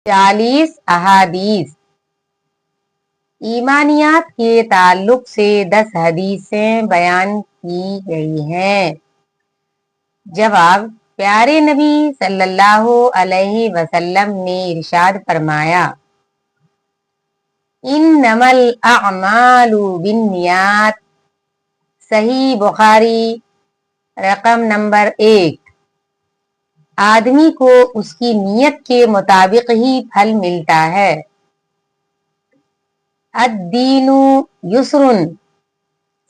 40 अहादीस। ईमानियात के ताल्लुक से 10 हदीसें बयान की गई हैं। जवाब, प्यारे नबी सल्लल्लाहु अलैहि वसल्लम ने इरशाद फरमाया, इन्नमल अअमालु बिन्नियात। सही बुखारी रकम नंबर 1। आदमी को उसकी नियत के मुताबिक ही फल मिलता है। अद्दीनु युस्रुन।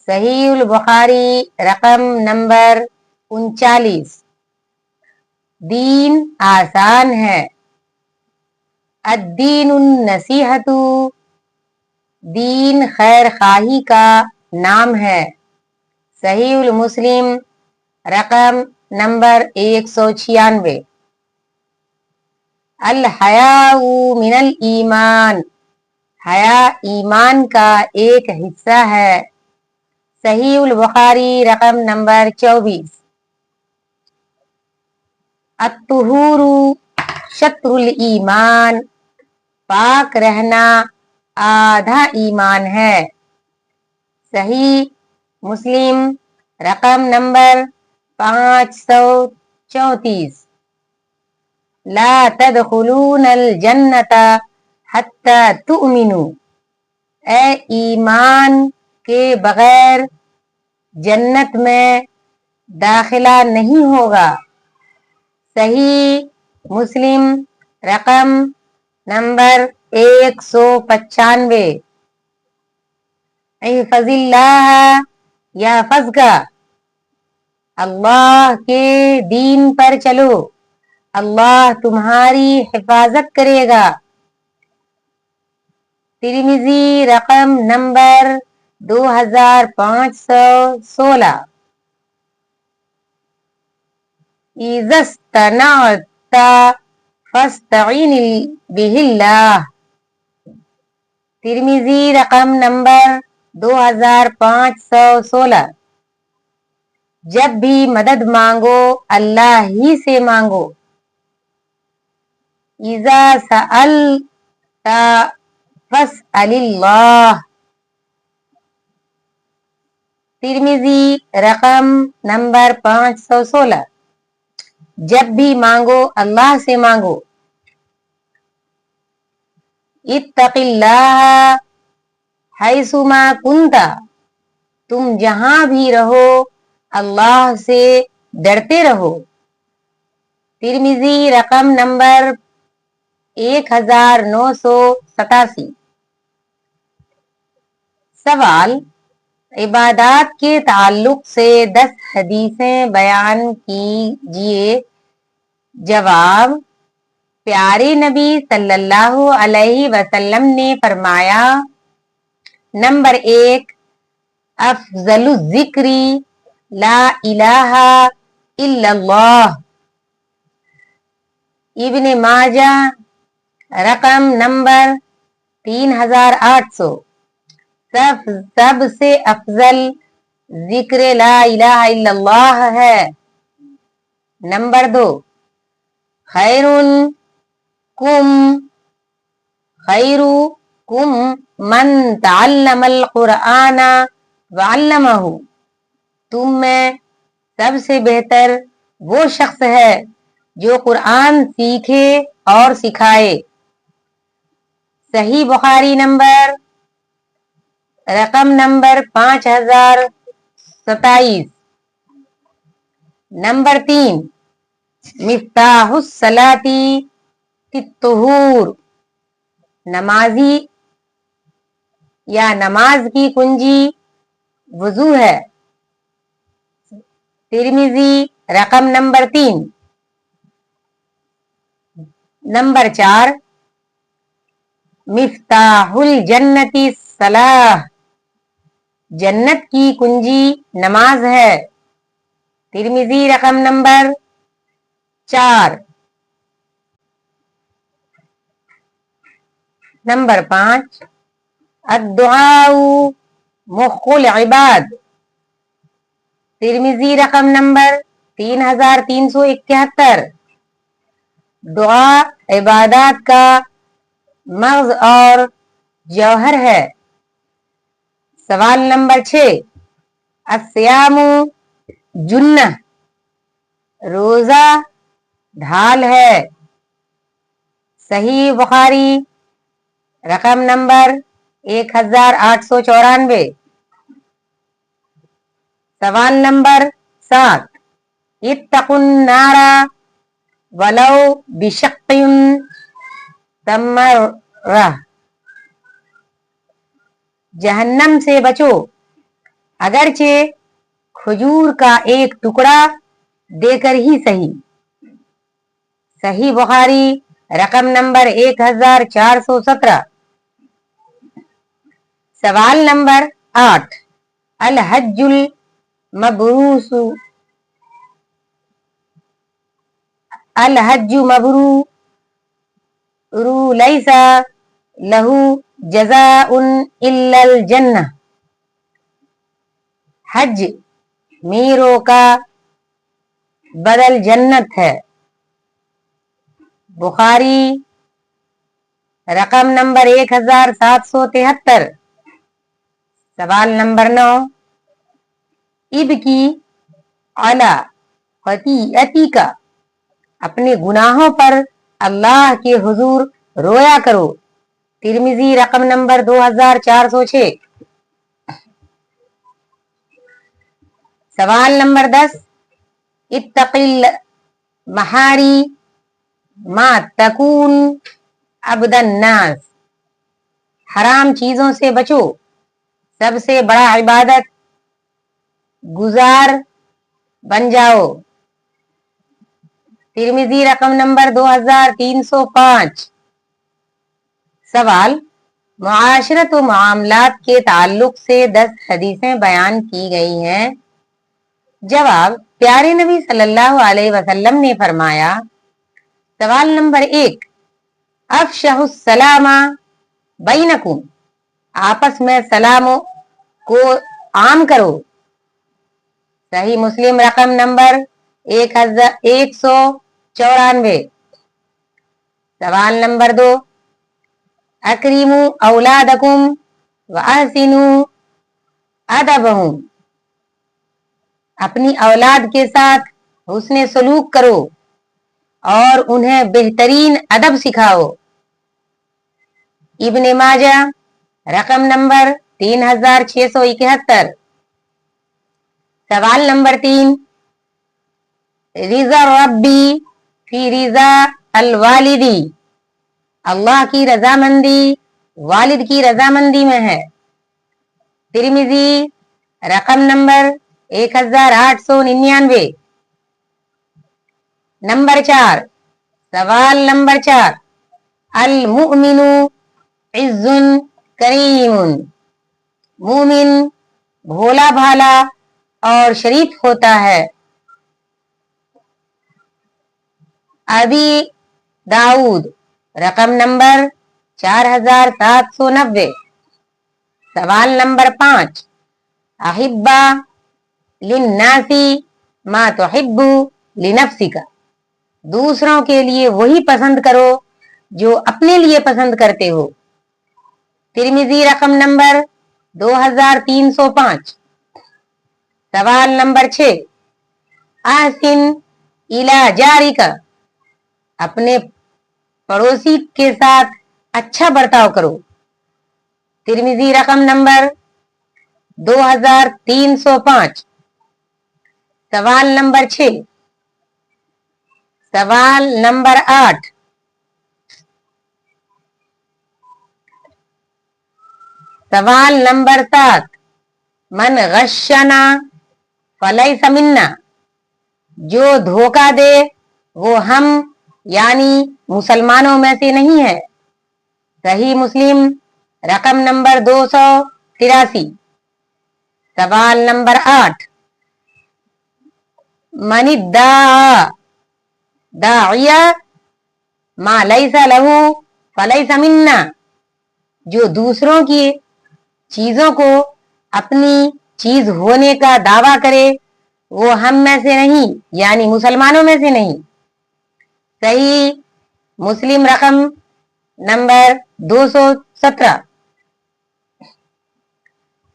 सहीहुल बुखारी रकम नंबर 39। दीन आसान है। अद्दीनुन नसीहतु। दीन खैर खाही का नाम है। सहीहुल मुस्लिम रकम नंबर 196। अल हयाउ मिनल ईमान। हया ईमान का एक हिस्सा है। सहीहुल बुखारी रकम नंबर 24। अत्तुहूरु शत्रुल ईमान। पाक रहना आधा ईमान है। सही मुस्लिम रकम नंबर 534। ला तदखुलूनल जन्नता हत्ता तुमिनु। ए ईमान के बगैर जन्नत में दाखिला नहीं होगा। सही मुस्लिम रकम नंबर 195। इहफज़िल्लाह यहफ़ज़का। अल्लाह के दीन पर चलो, अल्लाह तुम्हारी हिफाजत करेगा। तिर्मिज़ी रकम नंबर 2516। इज़स्तनअता फस्तईन बिहिल्लाह। तिर्मिज़ी रकम नंबर 2516। जब भी मदद मांगो अल्लाह ही से मांगो। इज़ा सअलता फस्अलिल्लाह। तिर्मिज़ी रकम नंबर 516। जब भी मांगो अल्लाह से मांगो। इत्तक़िल्लाह हैसुमा कुंता। तुम जहां भी रहो अल्लाह से डरते रहो। तिर्मिज़ी रकम नंबर 1987। सवाल, इबादात के ताल्लुक से 10 हदीसें बयान कीजिए। जवाब, प्यारे नबी सल्लल्लाहु अलैहि वसल्लम ने फरमाया, नंबर 1, अफजलु जिक्री ला इलाहा इल्लल्लाह। इब्ने माजा रकम नंबर 3800। सबसे अफजल जिक्र ला इलाहा इल्लल्लाह है। नंबर 2, खैरुकुम मन तअल्लमल कुरआना व अल्लमहु। तुम में सबसे बेहतर वो शख्स है जो कुरान सीखे और सिखाए। सही बुखारी नंबर रकम नंबर 5027। नंबर 3, मिफ्ताहुस सलाती तित्तुहूर। नमाजी या नमाज की कुंजी वुजू है। तिर्मिज़ी रकम नंबर 3। नंबर 4, मिफ्ताहुल जन्नती सलाह। जन्नत की कुंजी नमाज है। तिर्मिज़ी रकम नंबर 4। नंबर 5, अद्दुआउ मुख्कुल इबाद। तिर्मिज़ी रकम नंबर 3371। दुआ इबादत का मग़ज़ और जौहर है। सवाल नंबर 6, अस्सियामु जुन्नह, रोजा ढाल है। सही बुखारी रकम नंबर 1894। सवाल नंबर 7, इत्तकुन नारा वलौ बिशक्किन तमर्रह, जहन्नम से बचो अगरचे खजूर का एक टुकड़ा देकर ही सही। सही बुखारी रकम नंबर 1417। सवाल नंबर 8, अल हज्जुल मबरूसु, अल हज्जु मबरूरु लैसा लहू जज़ाउन इल्लल जन्नह, हज मीरों का बदल जन्नत है। बुखारी रकम नंबर 1773। सवाल नंबर 9, इब्की अला खतीअती का, अपने गुनाहों पर अल्लाह के हुजूर रोया करो। तिर्मिजी रकम नंबर 2406। सवाल नंबर 10, इत्तक़िल महारी मा तकून अबदन नास, हराम चीजों से बचो, सबसे बड़ा इबादत गुजार बन जाओ। तिर्मिजी रकम नंबर 2305। सवाल, मुआशरत व मामलात के ताल्लुक से 10 हदीसें बयान की गई हैं। जवाब, प्यारे नबी सल्लल्लाहु अलैहि वसल्लम ने फरमाया। सवाल नंबर 1, अफ़शहुस सलामा बैनकुम, आपस में सलाम को आम करो। सही मुस्लिम रकम नंबर 1194। सवाल नंबर 2, अकरीमु औलादकुम व अहसिनु अदबहुम, अपनी औलाद के साथ हुस्ने सलूक करो और उन्हें बेहतरीन अदब सिखाओ। इब्ने माजा रकम नंबर 3671। सवाल नंबर 3, रिजा रब्बी फी रिजा अल वालिदी, अल्लाह की रजामंदी वालिद की रजामंदी में है। तिर्मिजी रकम नंबर 1899। नंबर 4, सवाल नंबर 4, अल मुमिनु इज्जुन करीमुन, मुमिन भोला भाला और शरीफ होता है। अबी दाऊद रकम नंबर 4790। सवाल नंबर 5, अहिब्बा लिन्नासी मा तुहिब्बु लिनफ्सिका, दूसरों के लिए वही पसंद करो जो अपने लिए पसंद करते हो। तिर्मिजी रकम नंबर 2305। सवाल नंबर 6, आहसिन इला जारिका, अपने पड़ोसी के साथ अच्छा बर्ताव करो। तिर्मिजी रकम नंबर 2305। सवाल नंबर 6। सवाल नंबर 8, सवाल नंबर 7, मन गश्शना फलैसा मिन्ना, जो धोखा दे वो हम यानी मुसलमानों में से नहीं है। सही मुस्लिम रकम नंबर 283। सवाल नंबर 8, मनिद्दा दाइया मा लैसा लहू फलैसा मिन्ना, जो दूसरों की चीजों को अपनी चीज होने का दावा करे वो हम में से नहीं यानी मुसलमानों में से नहीं। सही मुस्लिम रकम नंबर 217।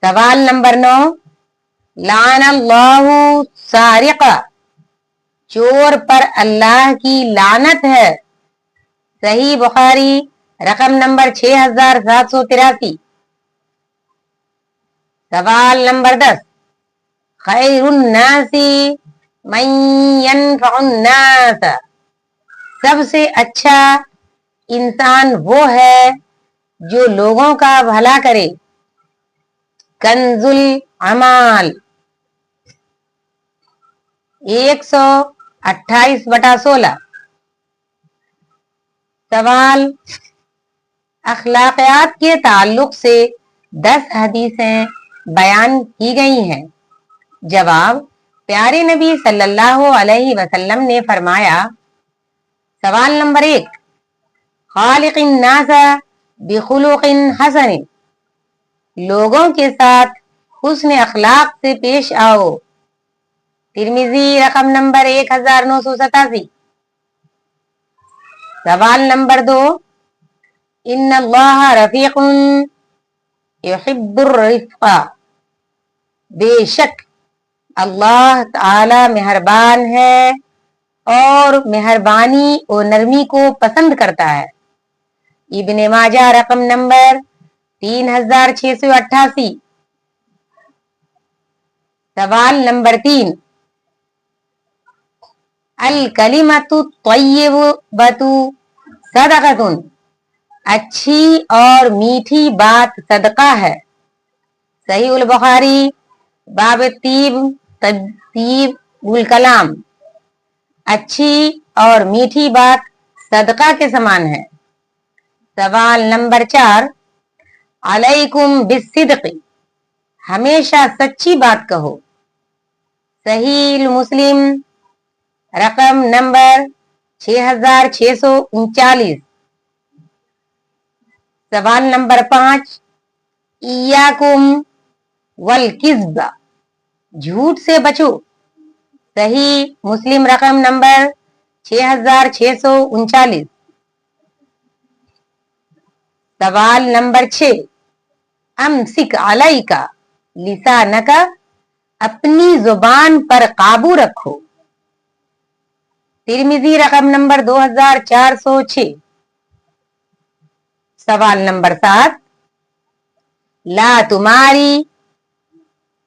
सवाल नंबर 9, लानल्लाहु सारिका, चोर पर अल्लाह की लानत है। सही बुखारी रकम नंबर 6783। सवाल नंबर 10, खैरुन्नासी मन यनफउन्नास, सबसे अच्छा इंसान वो है जो लोगों का भला करे। कंजुल अमाल 128/16। सवाल, अखलाकियात के ताल्लुक से 10 हदीसें बयान की गई हैं। जवाब, प्यारे नबी सल्लल्लाहु अलैहि वसल्लम ने फरमाया। सवाल नंबर 1, खालिकिन नासा बिखुलुकिन हसन, लोगों के साथ हुस्न अखलाक से पेश आओ। तिर्मिजी रकम नंबर 1987। सवाल नंबर 2, इन्नल्लाह रफीकुन युहिब्बुर रिफ्का, बेशक अल्लाह ताला मेहरबान है और मेहरबानी और नरमी को पसंद करता है। इब्ने माजा रकम नंबर 3688। सवाल नंबर 3, अल कलिमतु तय्यिबतु सदक़तुन, अच्छी और मीठी बात सदका है। सही उल बुखारी बाब तीब उल कलाम, अच्छी और मीठी बात सदका के समान है। सवाल नंबर 4, अलैकुम बिस्सिद्क़, हमेशा सच्ची बात कहो। सही मुस्लिम रकम नंबर 6639। सवाल नंबर 5, इयाकुम वल किज़्ब, झूठ से बचो। सही मुस्लिम रकम नंबर 6639। सवाल नंबर 6, अमसिक अलैका लिसानका, अपनी जुबान पर काबू रखो। तिर्मिजी रकम नंबर 2406। सवाल नंबर 7, ला तुम्हारी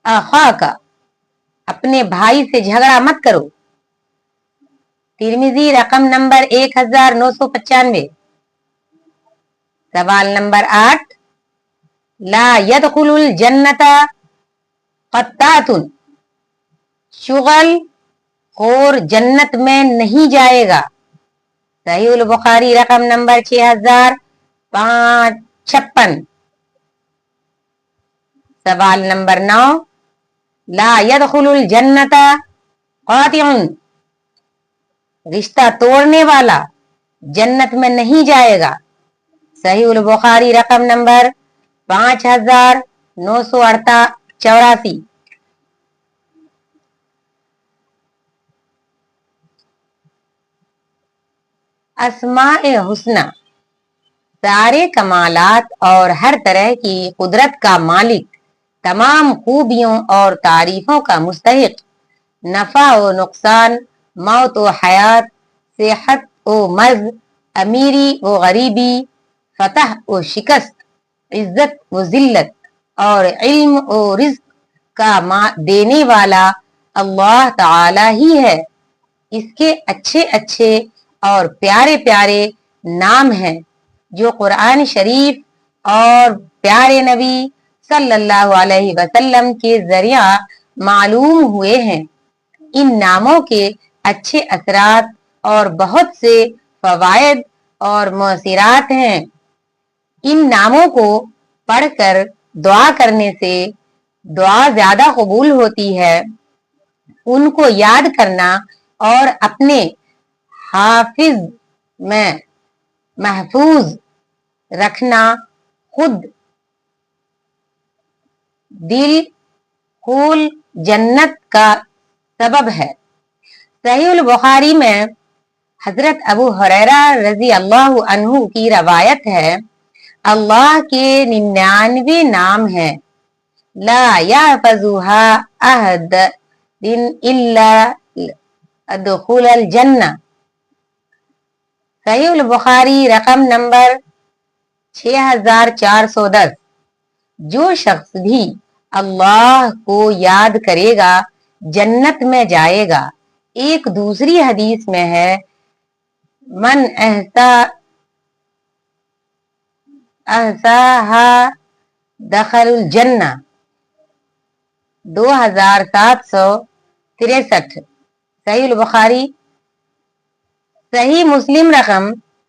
अखाका, अपने भाई से झगड़ा मत करो। तिर्मिजी रकम नंबर 1995। सवाल नंबर 8, ला यदखुलुल जन्नता क़त्तातुन, शुगल और जन्नत में नहीं जाएगा। सही उल बुखारी रकम नंबर 6556। सवाल नंबर 9, ला यदखुलुल जन्नता क़ातिउन, रिश्ता तोड़ने वाला जन्नत में नहीं जाएगा। सही उल बुखारी रकम नंबर 5984। अस्माए हुस्ना, सारे कमालात और हर तरह की कुदरत का मालिक, तमाम खूबियों और तारीफों का मुस्तहिक, नफा व नुकसान, मौत व हयात, सेहत व मर्ज, अमीरी व गरीबी, फतह व शिकस्त, इज्जत व जिल्लत और इल्म व रिज्क का देने वाला अल्लाह ताला ही है। इसके अच्छे अच्छे और प्यारे प्यारे नाम हैं जो कुरान शरीफ और प्यारे नबी सल्लल्लाहु अलैहि वसल्लम के जरिया मालूम हुए हैं। इन नामों के अच्छे असरात और बहुत से फवायद और मौसिरात हैं। इन नामों को पढ़कर दुआ करने से दुआ ज्यादा कबूल होती है। उनको याद करना और अपने हाफिज में महफूज रखना खुद दिल कुल जन्नत का सबब है। सहीहुल बुखारी में حضرت ابو ہریرہ رضی اللہ عنہ کی روایت ہے، اللہ کے 99 نام ہیں، لا یحفظها احد الا ادخل الجنہ۔ صحیح البخاری رقم نمبر 6410۔ جو شخص بھی اللہ کو یاد کرے گا جنت میں جائے گا۔ ایک دوسری حدیث میں ہے، من احصاها دخل الجنہ، 2763۔ صحیح البخاری۔ صحیح مسلم رقم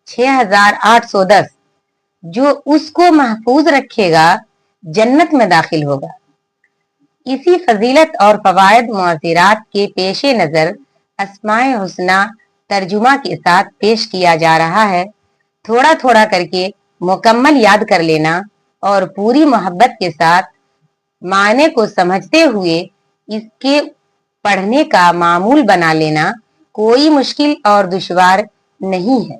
6810۔ جو اس کو محفوظ رکھے گا جنت میں داخل ہوگا۔ اسی فضیلت اور فوائد مؤثرات کے پیش نظر اسماء حسنہ ترجمہ کے ساتھ پیش کیا جا رہا ہے۔ تھوڑا تھوڑا کر کے مکمل یاد کر لینا اور پوری محبت کے ساتھ معنی کو سمجھتے ہوئے اس کے پڑھنے کا معمول بنا لینا کوئی مشکل اور دشوار نہیں ہے۔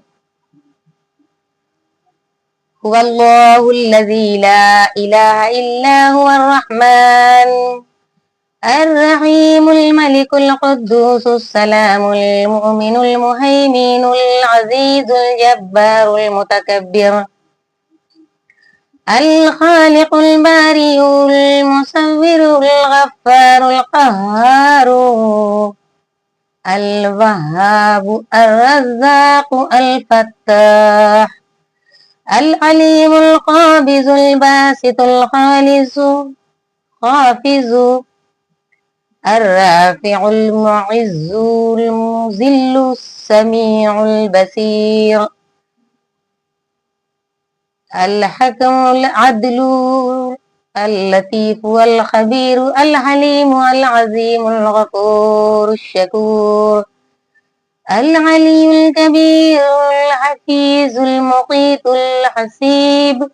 هو اللہ الذی لا الہ الا هو الرحمن الرحیم الملک القدوس السلام المؤمن المہیمن العزیز الجبار المتکبر الخالق الباری المصور الغفار القہار الوہاب الرزاق الفتاح العلیم القابض الباسط خافض الرافع المعز المذل السمیع البصیر الحکم العدل اللطیف الخبیر الحلیم العظیم الغفور الشکور العلی الکبیر الحفیظ المقیت الحسیب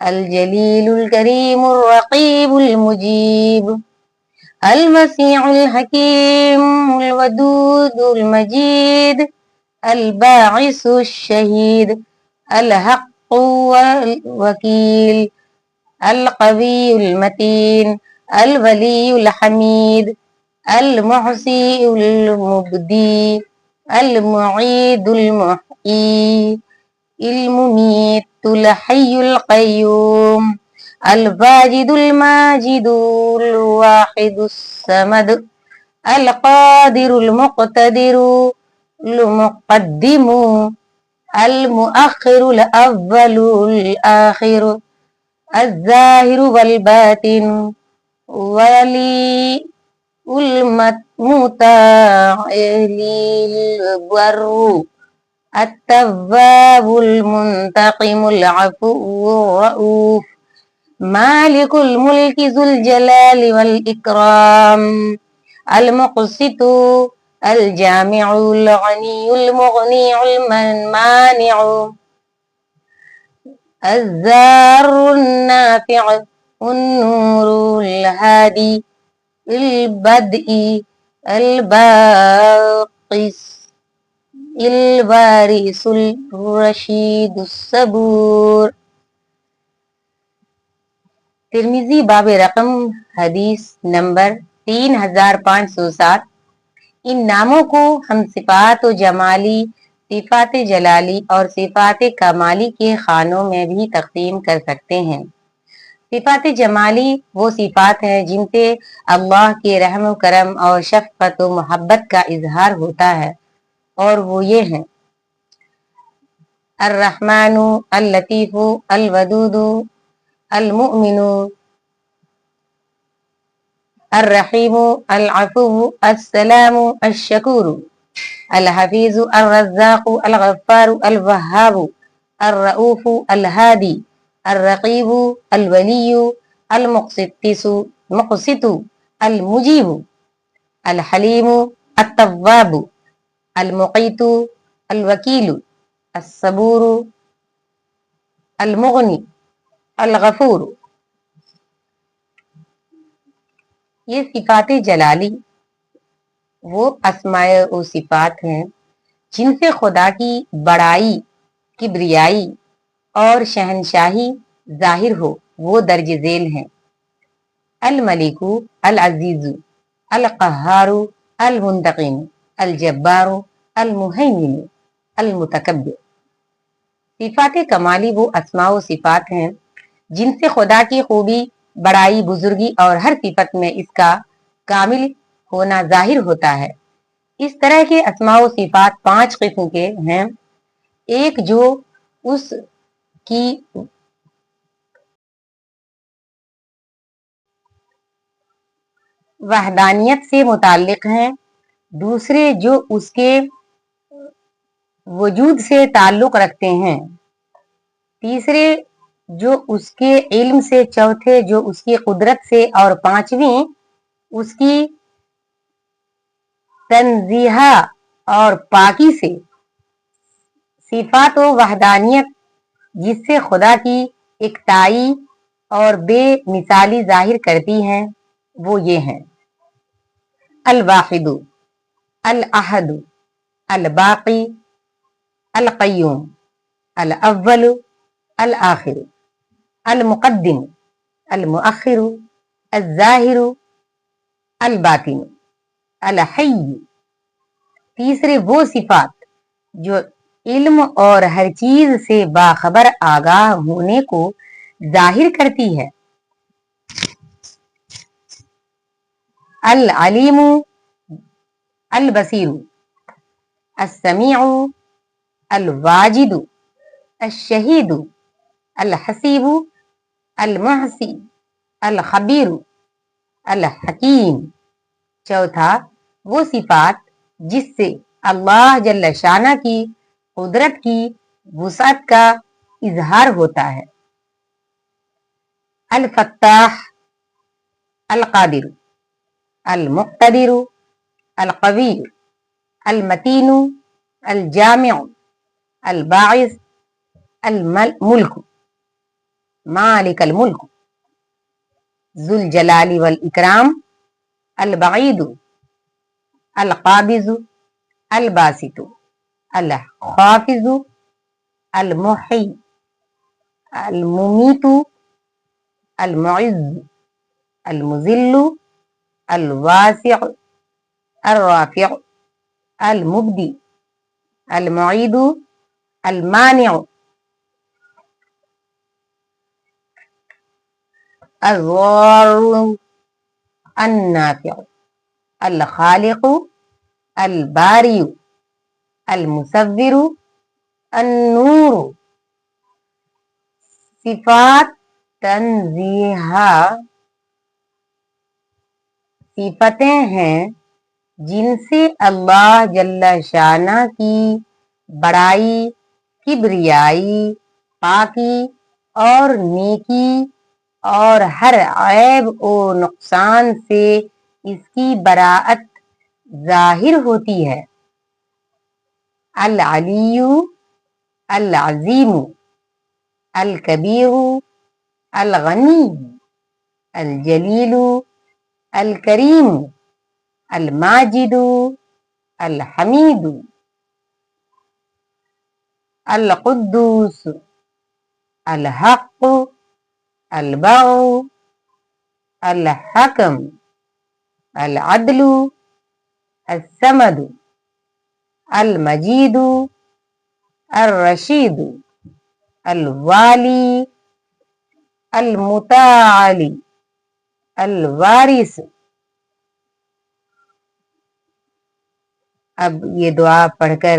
الجلیل الکریم الرقیب المجیب الوسیع الحکیم الودود المجید الباعث الشہید الحق والوکیل القوی المتین الولی الحمید المحصی المبدی المعید المحیی الممیت الحی القیوم الواجد الماجد الواحد الصمد القادر المقتدر المقدم المؤخر الاول الآخر الظاہر والباطن ولی المتعلی البر التواب المنتقم العفو الرؤوف مالک الملک ذو الجلال والإکرام المقسط الجامع الغنی المغنی المانع الضار النافع النور الهادي البدء الباقس الوارث الرشید الصبور۔ ترمذی باب رقم حدیث نمبر 3507۔ ان ناموں کو ہم صفات و جمالی، صفات جلالی اور صفات کمالی کے خانوں میں بھی تقسیم کر سکتے ہیں۔ صفات جمالی وہ صفات ہیں جن سے اللہ کے رحم و کرم اور شفقت و محبت کا اظہار ہوتا ہے، اور وہ یہ ہیں: الرحمن، اللطیف، الودود، المؤمن، الرحیم، العفو، السلام، الشکور، الحفیظ، الرزاق، الغفار، الوہاب، الرؤوف، الہادی، الرقیب، الولی، المقسط، المجیب، الحلیم، التواب، المقیت، الوکیل، الصبور، المغنی، الغفور۔ یہ صفات جلالی وہ اسماء و صفات ہیں جن سے خدا کی بڑائی، کبریائی اور شہنشاہی ظاہر ہو وہ درج ذیل ہیں: الملک، العزیز، القہار، المنتقم، الجبار، المہیمن، المتکبر۔ صفات کمالی وہ اسماء و صفات ہیں جن سے خدا کی خوبی، بڑائی، بزرگی اور ہر صفت میں اس کا کامل ہونا ظاہر ہوتا ہے۔ اس طرح کے اسماء و صفات 5 قسم کے ہیں: ایک جو اس کی وحدانیت سے متعلق ہیں، دوسرے جو اس کے وجود سے تعلق رکھتے ہیں، تیسرے جو اس کے علم سے، چوتھے جو اس کی قدرت سے، اور پانچویں اس کی تنزیہ اور پاکی سے۔ صفات و وحدانیت جس سے خدا کی اکتائی اور بے مثالی ظاہر کرتی ہیں وہ یہ ہیں: الواحد، الاحد، الباقی، القیوم، الاول، الآخر، المقدم، المؤخر، الظاہر، الباطن، الحی۔ تیسرے وہ صفات جو علم اور ہر چیز سے باخبر آگاہ ہونے کو ظاہر کرتی ہے: العلیم، البصیر، السمیع، الواجد، الشہید، الحسیب، المحصی، الخبیر، الحکیم۔ چوتھا وہ صفات جس سے اللہ جل شانہ کی قدرت کی وسعت کا اظہار ہوتا ہے: الفتاح، القادر، المقتدر، القوی، المتین، الجامع، الباعث، الملک، مالک الملک، ذو الجلال والاکرام، البعید، القابض، الباسط، الخافض، المحی، الممیت، المعز، المذل، الواسع، الرافع، المبدی، المعید، المانع، الضار، النافع، الخالق، الباری، المصور، النور۔ صفات تنزیہہ صفتیں ہیں جن سے اللہ جل شانہ کی بڑائی، کبریائی، پاکی اور نیکی اور ہر عیب و نقصان سے اس کی براءت ظاہر ہوتی ہے: العلی، العظیم، الکبیر، الغنی، الجلیل، الکریم، الماجد، الحمید، القدوس، الحق، البر، الحکم، العدل، الصمد، المجید، الرشید، الوالی، المتعالی، الوارث۔ اب یہ دعا پڑھ کر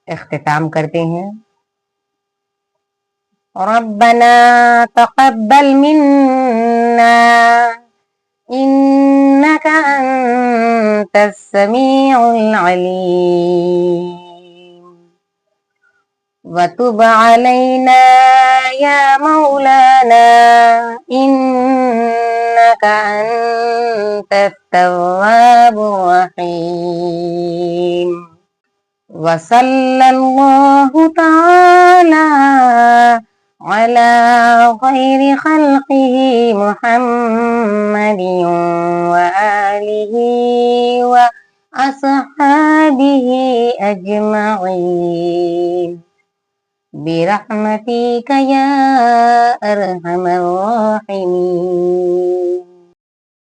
اختتام کرتے ہیں: ربنا تقبل منا انك انت السميع العليم وتب علينا يا مولانا انك انت التواب الرحيم وصلى الله تعالى على خير خلقه محمد وآله أصحابه أجمعين برحمتك يا أرحم الراحمين.